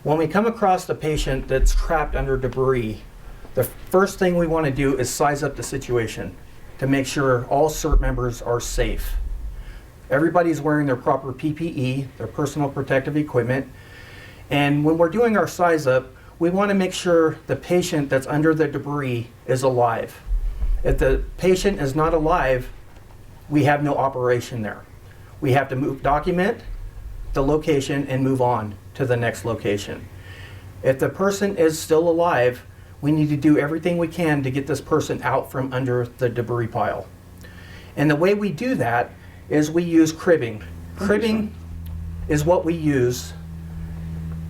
When we come across a patient that's trapped under debris, the first thing we want to do is size up the situation to make sure all CERT members are safe. Everybody's wearing their proper PPE, their personal protective equipment, and when we're doing our size up, we want to make sure the patient that's under the debris is alive. If the patient is not alive, we have no operation there. We have to document the location and move on to the next location. If the person is still alive, we need to do everything we can to get this person out from under the debris pile. And the way we do that is we use cribbing. Cribbing is what we use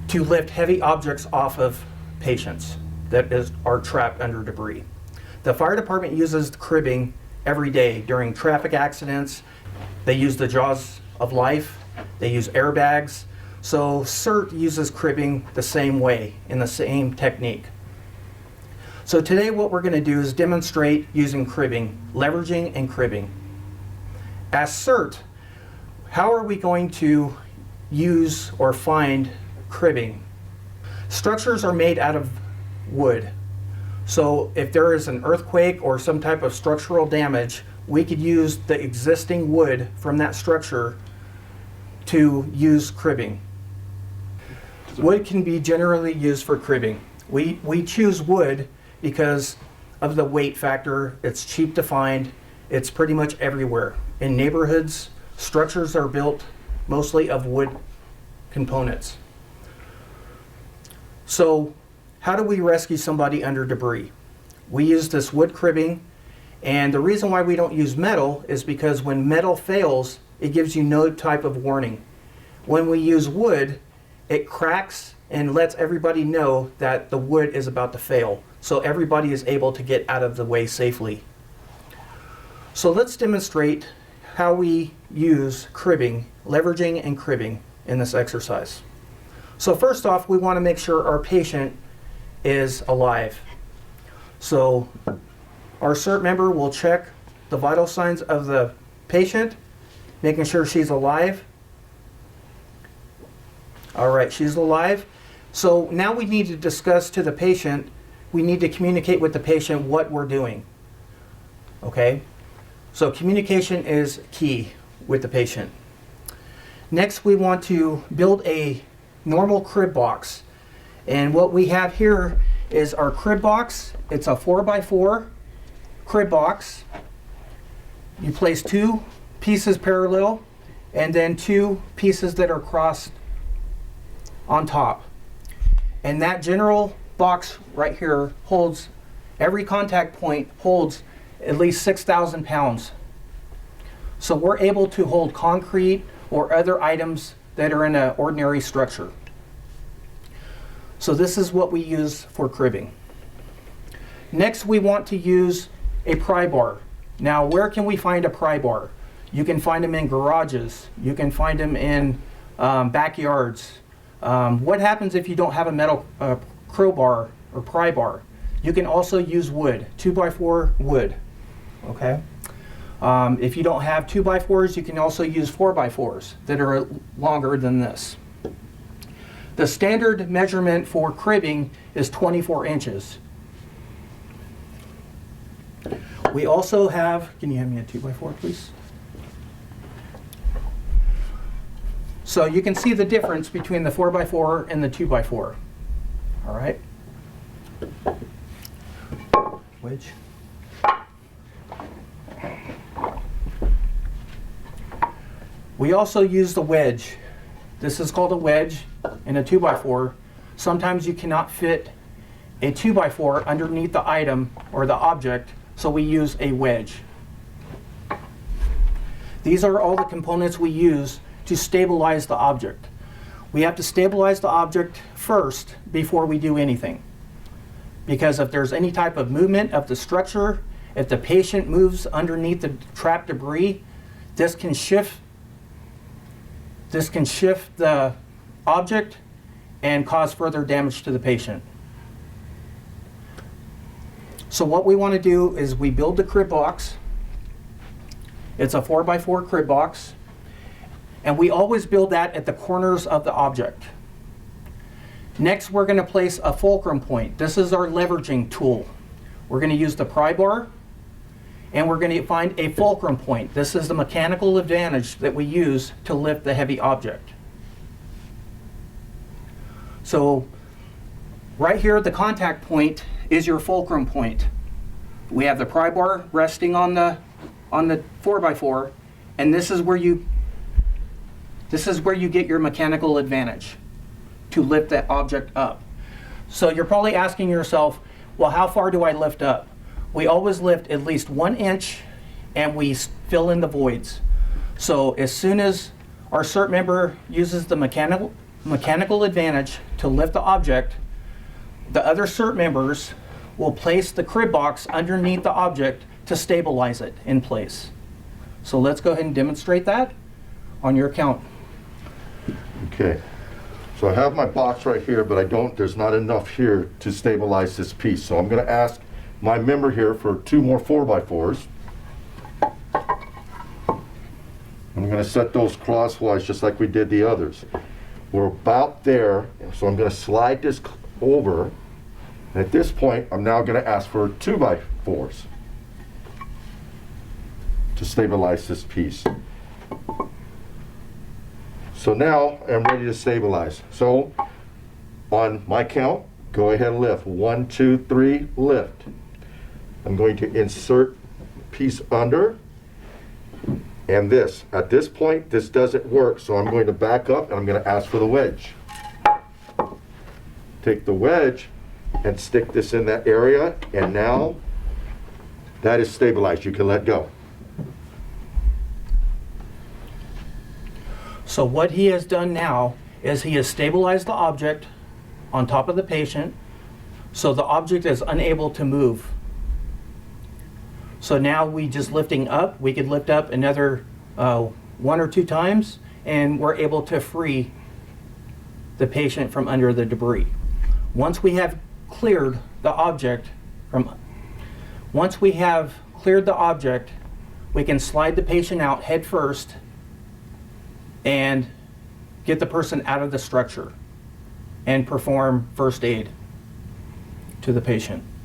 to lift heavy objects off of patients that are trapped under debris. The fire department uses cribbing every day during traffic accidents. They use the jaws of life. They use airbags. So CERT uses cribbing the same way, in the same technique. So today what we're going to do is demonstrate using cribbing, leveraging and cribbing. As CERT, how are we going to use or find cribbing? Structures are made out of wood. So if there is an earthquake or some type of structural damage, we could use the existing wood from that structure to use cribbing. Wood can be generally used for cribbing. We choose wood because of the weight factor. It's cheap to find. It's pretty much everywhere. In neighborhoods, structures are built mostly of wood components. So how do we rescue somebody under debris? We use this wood cribbing, and the reason why we don't use metal is because when metal fails, it gives you no type of warning. When we use wood, it cracks and lets everybody know that the wood is about to fail, so everybody is able to get out of the way safely. So let's demonstrate how we use cribbing, leveraging and cribbing in this exercise. So first off, we want to make sure our patient is alive. So our CERT member will check the vital signs of the patient, making sure she's alive. All right, she's alive. So now we need to discuss to the patient, we need to communicate with the patient what we're doing. Okay? So communication is key with the patient. Next, we want to build a normal crib box. And what we have here is our crib box. It's a 4x4 crib box. You place 2 pieces parallel and then 2 pieces that are crossed on top. And that general box right here holds, every contact point holds at least 6,000 pounds. So we're able to hold concrete or other items that are in an ordinary structure. So this is what we use for cribbing. Next, we want to use a pry bar. Now, where can we find a pry bar? You can find them in garages. You can find them in backyards. What happens if you don't have a metal crowbar or pry bar? You can also use wood, 2x4 wood. Okay. If you don't have 2x4s, you can also use 4x4s that are longer than this. The standard measurement for cribbing is 24 inches. We also have, can you hand me a 2x4 please? So you can see the difference between the 4x4 and the 2x4. All right. Wedge. We also use the wedge. This is called a wedge in a 2x4. Sometimes you cannot fit a 2x4 underneath the item or the object, so we use a wedge. These are all the components we use to stabilize the object. We have to stabilize the object first before we do anything. Because if there's any type of movement of the structure, if the patient moves underneath the trapped debris, this can shift the object and cause further damage to the patient. So what we want to do is we build the crib box. It's a 4x4 crib box. And we always build that at the corners of the object. Next, we're going to place a fulcrum point. This is our leveraging tool. We're going to use the pry bar, and we're going to find a fulcrum point. This is the mechanical advantage that we use to lift the heavy object. So right here, the contact point is your fulcrum point. We have the pry bar resting on the 4x4, and this is where you get your mechanical advantage to lift that object up. So you're probably asking yourself, well, how far do I lift up? We always lift at least 1 inch, and we fill in the voids. So as soon as our CERT member uses the mechanical advantage to lift the object, the other CERT members will place the crib box underneath the object to stabilize it in place. So let's go ahead and demonstrate that on your count. Okay, so I have my box right here, but there's not enough here to stabilize this piece. So I'm going to ask my member here for 2 more 4x4s. I'm going to set those crosswise just like we did the others. We're about there, so I'm going to slide this over. And at this point, I'm now going to ask for 2x4s to stabilize this piece. So now I'm ready to stabilize. So on my count, go ahead and lift. 1, 2, 3, lift. I'm going to insert piece under, and this. At this point, this doesn't work, so I'm going to back up and I'm going to ask for the wedge. Take the wedge and stick this in that area, and now that is stabilized. You can let go. So what he has done now is he has stabilized the object on top of the patient, so the object is unable to move. So now we just lifting up, we could lift up another 1 or 2 times, and we're able to free the patient from under the debris. Once we have cleared the object, we can slide the patient out head first and get the person out of the structure and perform first aid to the patient.